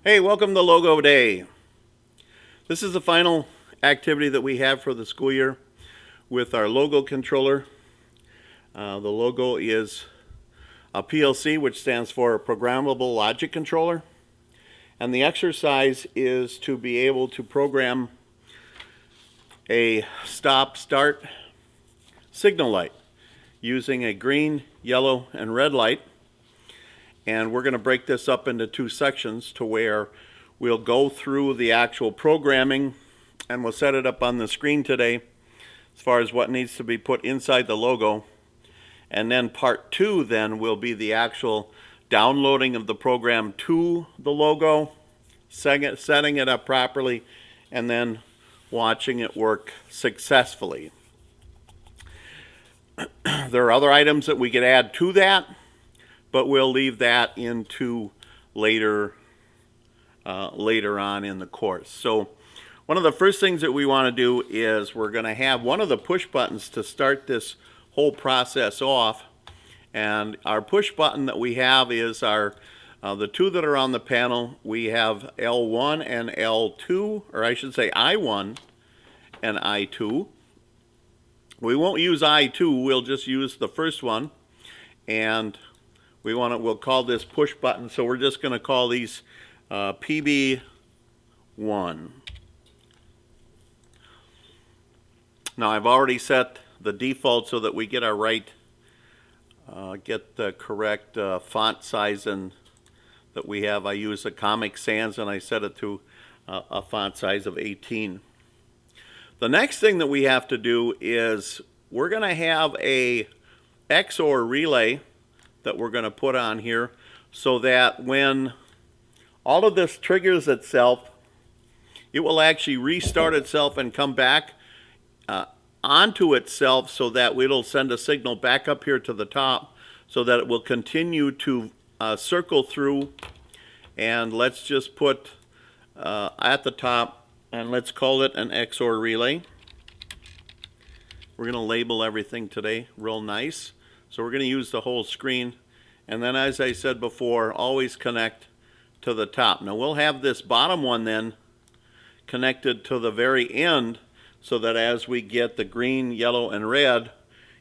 Hey, welcome to Logo Day. This is the final activity that we have for the school year with our logo controller. The logo is a PLC, which stands for Programmable Logic Controller. And the exercise is to be able to program a stop-start signal light using a green, yellow, and red light. And we're going to break this up into two sections to where we'll go through the actual programming, and we'll set it up on the screen today as far as what needs to be put inside the logo. And then part two then will be the actual downloading of the program to the logo, setting it up properly, and then watching it work successfully. There are other items that we could add to that, but we'll leave that into later on in the course. So one of the first things that we want to do is we're going to have one of the push buttons to start this whole process off. And our push button that we have is our the two that are on the panel. We have L1 and L2, or I should say I1 and I2. We won't use I2, we'll just use the first one. And we'll call this push button, so we're just going to call these PB1. Now I've already set the default so that we get our get the correct font size and that we have. I use a Comic Sans and I set it to a font size of 18. The next thing that we have to do is we're going to have a XOR relay that we're going to put on here so that when all of this triggers itself, it will actually restart itself and come back onto itself so that it'll send a signal back up here to the top so that it will continue to circle through. And let's just put at the top, and let's call it an XOR relay. We're going to label everything today real nice. So we're going to use the whole screen. And then, as I said before, always connect to the top. Now we'll have this bottom one then connected to the very end so that as we get the green, yellow, and red,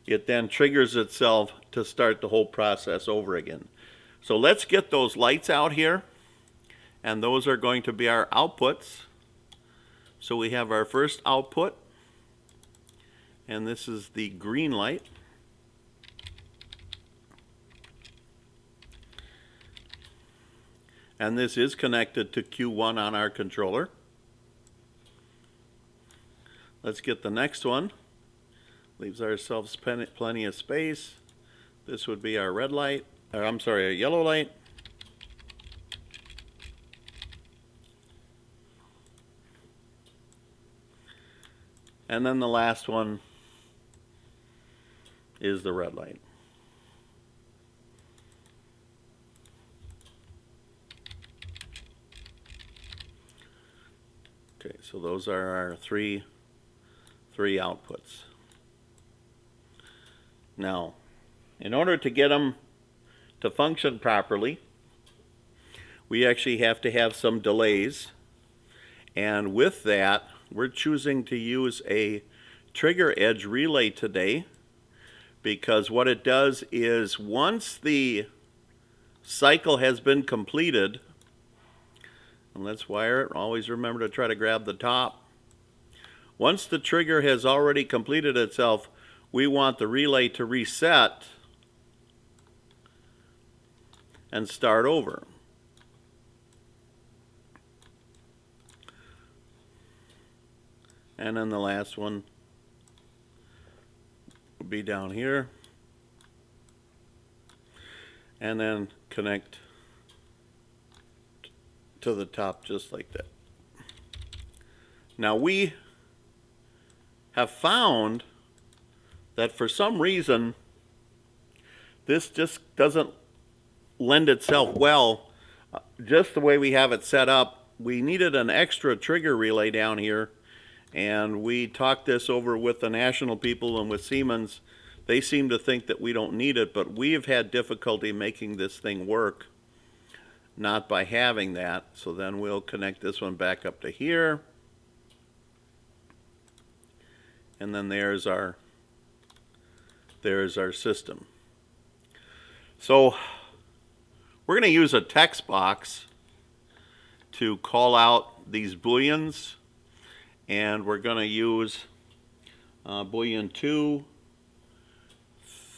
it then triggers itself to start the whole process over again. So let's get those lights out here. And those are going to be our outputs. So we have our first output. And this is the green light. And this is connected to Q1 on our controller. Let's get the next one. Leaves ourselves plenty of space. This would be our red light, or I'm sorry, our yellow light. And then the last one is the red light. Okay, so those are our three outputs. Now, in order to get them to function properly, we actually have to have some delays. And with that, we're choosing to use a trigger edge relay today, because what it does is once the cycle has been completed, and let's wire it, always remember to try to grab the top. Once the trigger has already completed itself, we want the relay to reset and start over. And then the last one will be down here. And then connect to the top just like that. Now we have found that for some reason this just doesn't lend itself well just the way we have it set up. We needed an extra trigger relay down here, and we talked this over with the national people and with Siemens. They seem to think that we don't need it, but we have had difficulty making this thing work. not by having that. So then we'll connect this one back up to here. And then there's our system. So we're going to use a text box to call out these booleans, and we're going to use boolean 2,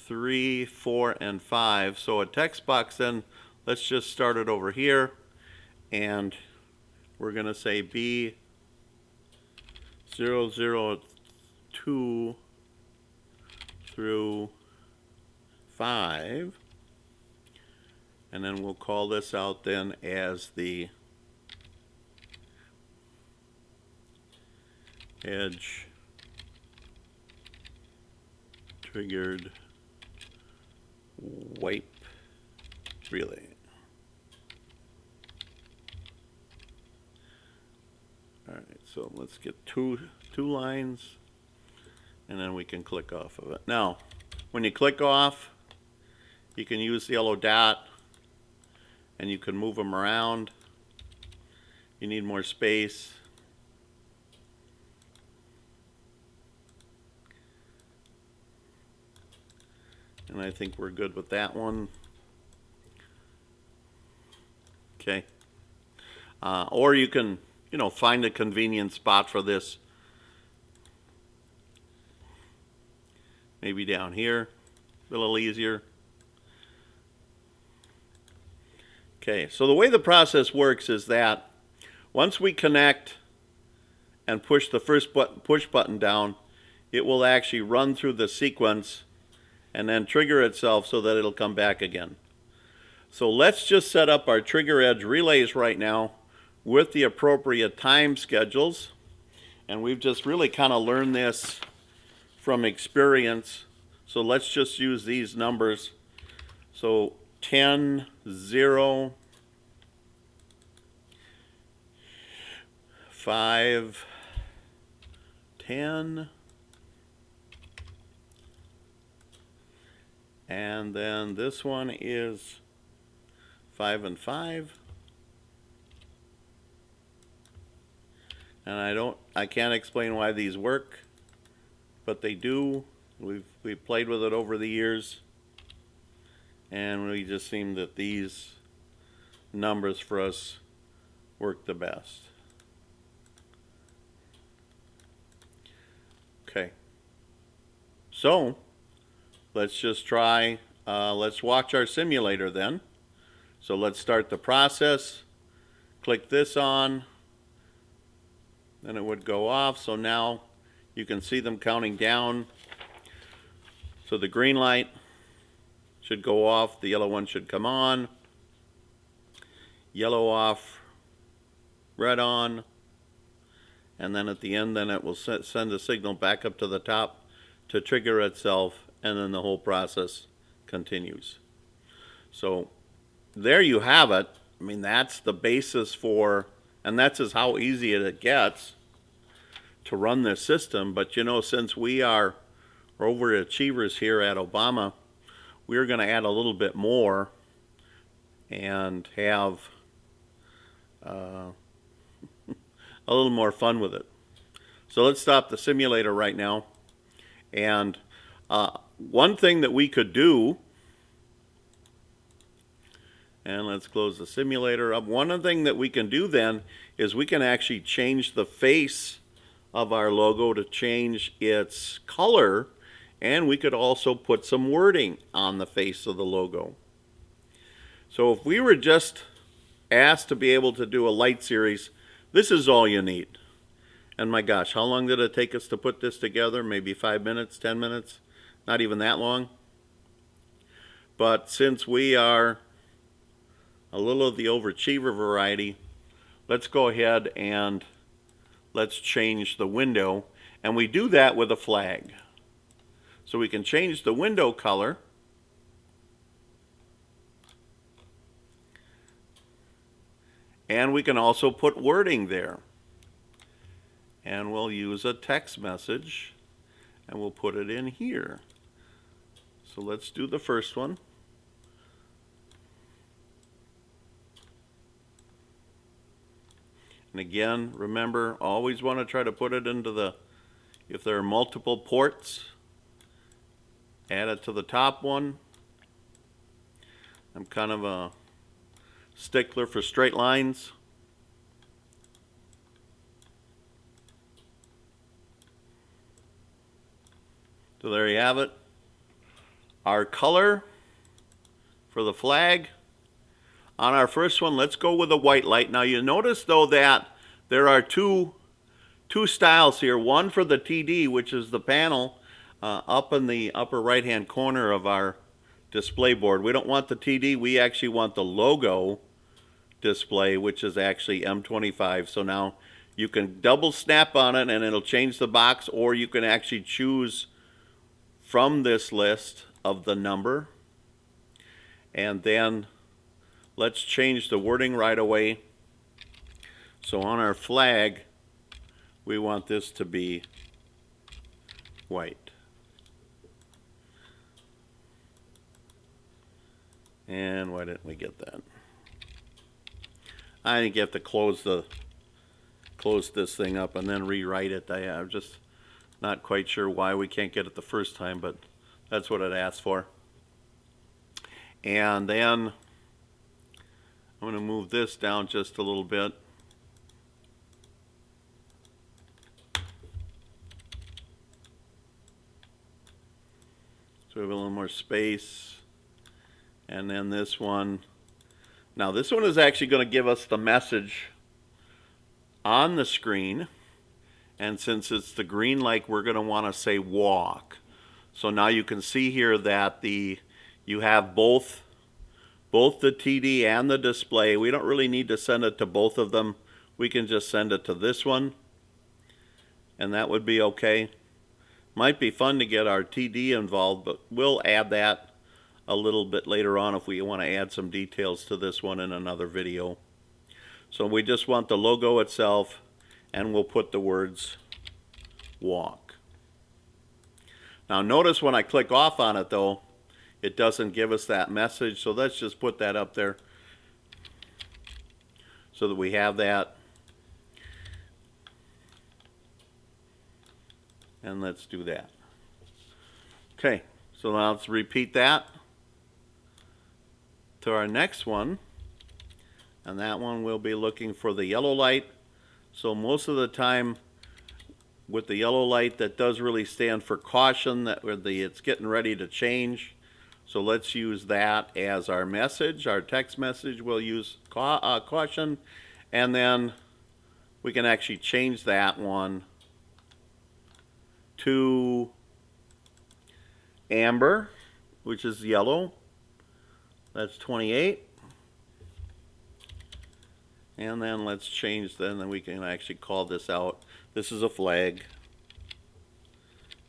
3, 4, and 5. So a text box, then let's just start it over here, and we're going to say B002 through 5, and then we'll call this out then as the edge triggered wipe relay. All right, so let's get two lines, and then we can click off of it. Now, when you click off, you can use the yellow dot, and you can move them around. You need more space. And I think we're good with that one. Okay. Or you can, find a convenient spot for this. Maybe down here, a little easier. Okay, so the way the process works is that once we connect and push the first push button down, it will actually run through the sequence and then trigger itself so that it'll come back again. So let's just set up our trigger edge relays right now with the appropriate time schedules. And we've just really kind of learned this from experience. So let's just use these numbers. So 10, 0, 5, 10, and then this one is 5 and 5. And I can't explain why these work, but they do. We've played with it over the years, and we just seem that these numbers for us work the best. Okay, so let's just try, let's watch our simulator then. So let's start the process, click this on, then it would go off. So now you can see them counting down. So the green light should go off, the yellow one should come on, yellow off, red on, and then at the end then it will send a signal back up to the top to trigger itself, and then the whole process continues. So there you have it. I mean, that's the basis for, and that's just how easy it gets to run this system. But since we are overachievers here at Obama, we're going to add a little bit more and have a little more fun with it. So let's stop the simulator right now. And one thing that we could do, and let's close the simulator up. One thing that we can do then is we can actually change the face of our logo to change its color, and we could also put some wording on the face of the logo. So if we were just asked to be able to do a light series, this is all you need. And my gosh, how long did it take us to put this together? Maybe 5 minutes, 10 minutes? Not even that long. But since we are a little of the overachiever variety, let's go ahead and let's change the window. And we do that with a flag. So we can change the window color. And we can also put wording there. And we'll use a text message, and we'll put it in here. So let's do the first one. And again, remember, always want to try to put it into the, if there are multiple ports, add it to the top one. I'm kind of a stickler for straight lines. So there you have it. Our color for the flag. On our first one, let's go with a white light. Now you notice though that there are two styles here. One for the TD, which is the panel up in the upper right hand corner of our display board. We don't want the TD, we actually want the logo display, which is actually M25. So now you can double snap on it and it'll change the box, or you can actually choose from this list of the number. And then let's change the wording right away. So on our flag, we want this to be white. And why didn't we get that? I think you have to close this thing up and then rewrite it. I'm just not quite sure why we can't get it the first time, but that's what it asked for. And then I'm going to move this down just a little bit. So we have a little more space. And then this one. Now this one is actually going to give us the message on the screen. And since it's the green light, we're going to want to say walk. So now you can see here that you have both the TD and the display. We don't really need to send it to both of them. We can just send it to this one, and that would be okay. Might be fun to get our TD involved, but we'll add that a little bit later on if we want to add some details to this one in another video. So we just want the logo itself, and we'll put the words walk. Now notice when I click off on it though, it doesn't give us that message, so let's just put that up there so that we have that. And let's do that. Okay, so now let's repeat that to our next one. And that one we'll be looking for the yellow light. So most of the time with the yellow light, that does really stand for caution, that it's getting ready to change. So let's use that as our message, our text message. We'll use caution, and then we can actually change that one to amber, which is yellow. That's 28. And then let's change, then we can actually call this out. This is a flag,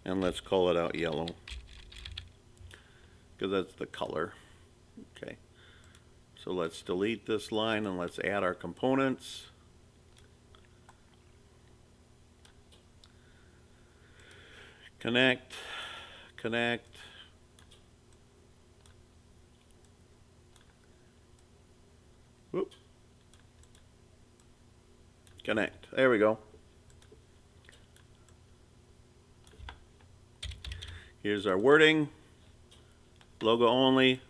and let's call it out yellow, because that's the color. Okay, so let's delete this line and let's add our components. Connect, connect. Whoop. Connect. There we go. Here's our wording. Logo only.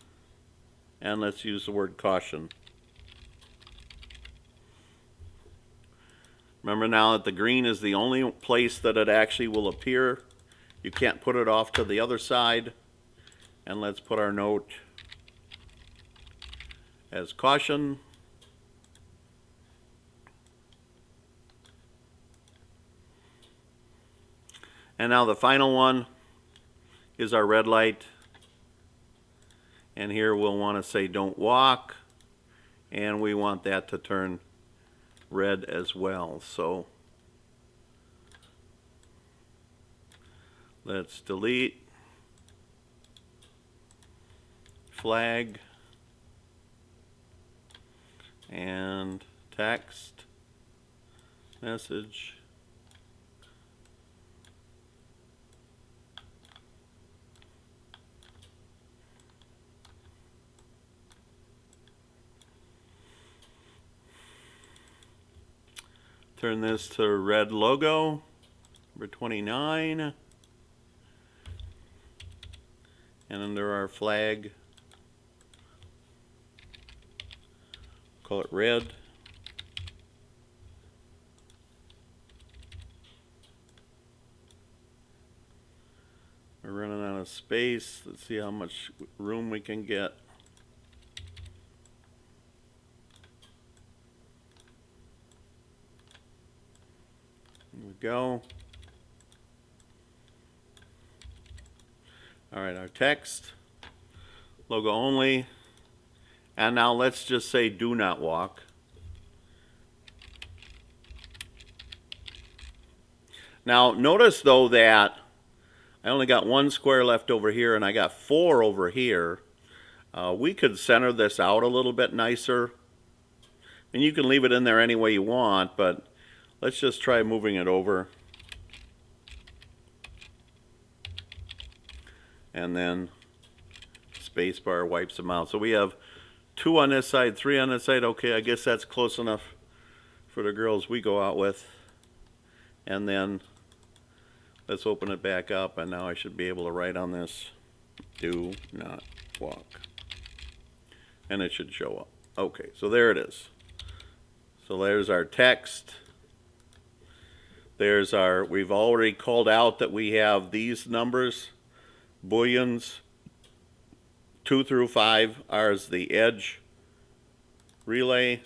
And let's use the word caution. Remember now that the green is the only place that it actually will appear. You can't put it off to the other side. And let's put our note as caution. And now the final one is our red light. And here we'll want to say don't walk. And we want that to turn red as well. So let's delete flag and text message. turn this to red logo, number 29. And under our flag, call it red. We're running out of space. Let's see how much room we can get. Here we go. All right, our text, logo only. And now let's just say do not walk. Now notice though that I only got one square left over here and I got 4 over here. We could center this out a little bit nicer. And you can leave it in there any way you want, but let's just try moving it over. And then spacebar wipes them out. So we have 2 on this side, 3 on this side. Okay, I guess that's close enough for the girls we go out with. And then let's open it back up, and now I should be able to write on this, do not walk. And it should show up. Okay, so there it is. So there's our text. There's our, we've already called out that we have these numbers. Booleans 2 through 5 are as the edge relay.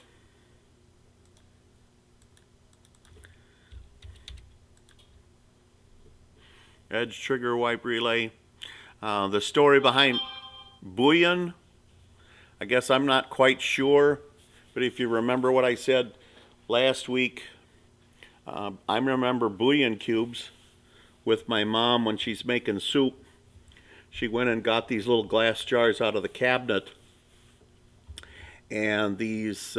Edge trigger wipe relay. The story behind Boolean, I guess I'm not quite sure, but if you remember what I said last week, I remember Boolean cubes with my mom when she's making soup. She went and got these little glass jars out of the cabinet, and these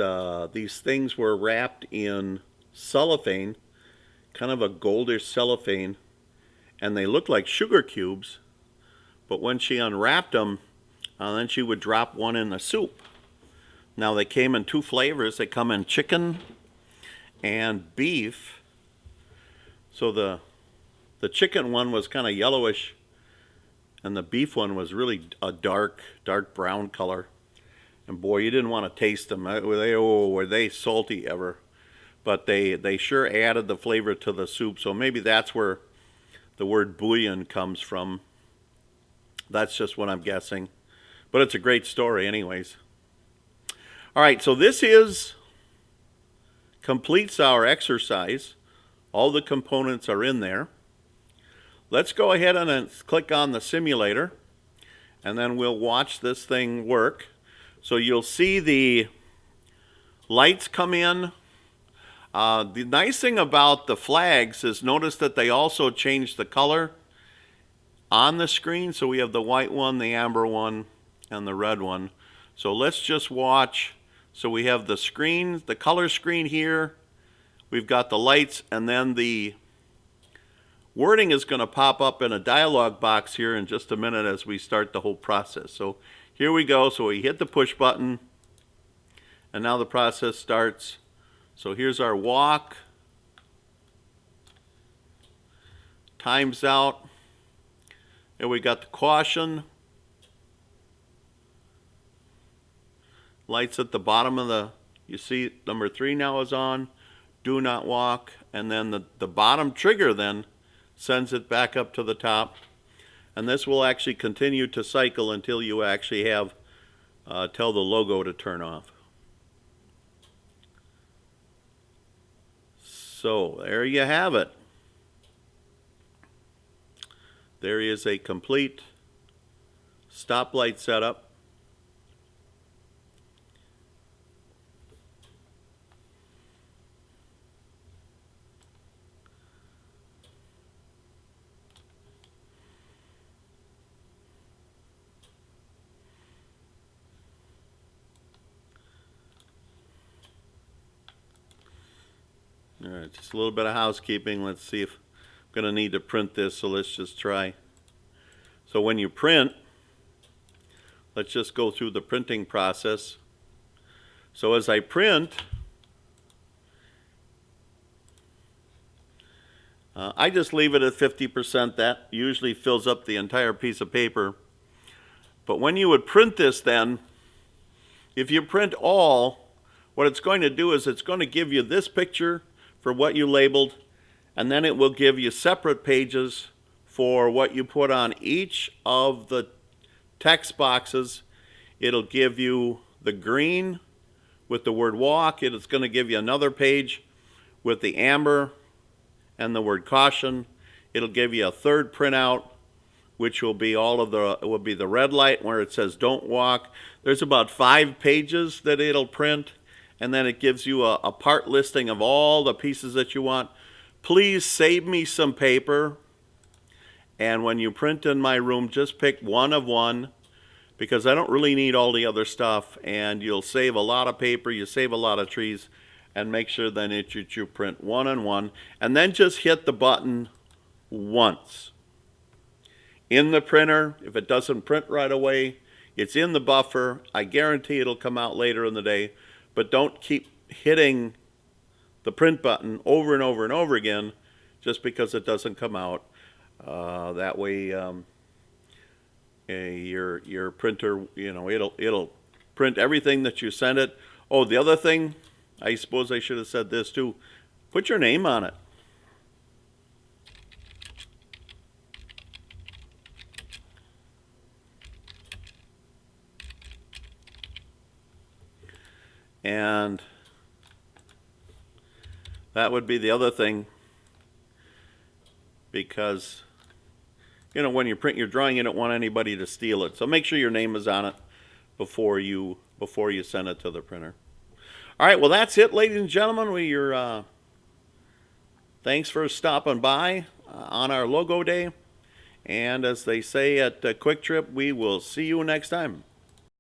things were wrapped in cellophane, kind of a goldish cellophane, and they looked like sugar cubes. But when she unwrapped them, then she would drop one in the soup. Now they came in 2 flavors. They come in chicken and beef. So the chicken one was kind of yellowish, and the beef one was really a dark brown color. And boy, you didn't want to taste them. Were they salty ever? But they sure added the flavor to the soup. So maybe that's where the word bouillon comes from. That's just what I'm guessing. But it's a great story anyways. All right, so this completes our exercise. All the components are in there. Let's go ahead and click on the simulator, and then we'll watch this thing work. So you'll see the lights come in. The nice thing about the flags is notice that they also change the color on the screen. So we have the white one, the amber one, and the red one. So let's just watch. So we have the screen, the color screen here. We've got the lights, and then the wording is going to pop up in a dialog box here in just a minute as we start the whole process. So here we go. So we hit the push button, and now the process starts. So here's our walk. Time's out. And we got the caution. Lights at the bottom of the, you see number 3 now is on. Do not walk. And then the bottom trigger then sends it back up to the top. And this will actually continue to cycle until you actually have, tell the logo to turn off. So there you have it. There is a complete stoplight setup. All right, just a little bit of housekeeping. Let's see if I'm going to need to print this, so let's just try. So when you print, let's just go through the printing process. So as I print, I just leave it at 50%. That usually fills up the entire piece of paper. But when you would print this then, if you print all, what it's going to do is it's going to give you this picture for what you labeled, and then it will give you separate pages for what you put on each of the text boxes. It'll give you the green with the word walk. It's going to give you another page with the amber and the word caution. It'll give you a third printout, which will be the red light where it says don't walk. There's about 5 pages that it'll print, and then it gives you a part listing of all the pieces that you want. Please save me some paper, and when you print in my room, just pick one of one, because I don't really need all the other stuff, and you'll save a lot of paper, you save a lot of trees, and make sure then that you print one on one, and then just hit the button once. In the printer, if it doesn't print right away, it's in the buffer. I guarantee it'll come out later in the day, but don't keep hitting the print button over and over and over again just because it doesn't come out. That way, your printer, it'll print everything that you send it. Oh, the other thing, I suppose I should have said this too. Put your name on it. And that would be the other thing, because when you print your drawing, you don't want anybody to steal it. So make sure your name is on it before you send it to the printer. All right, well, that's it, ladies and gentlemen. Thanks for stopping by on our logo day. And as they say at Quick Trip, we will see you next time.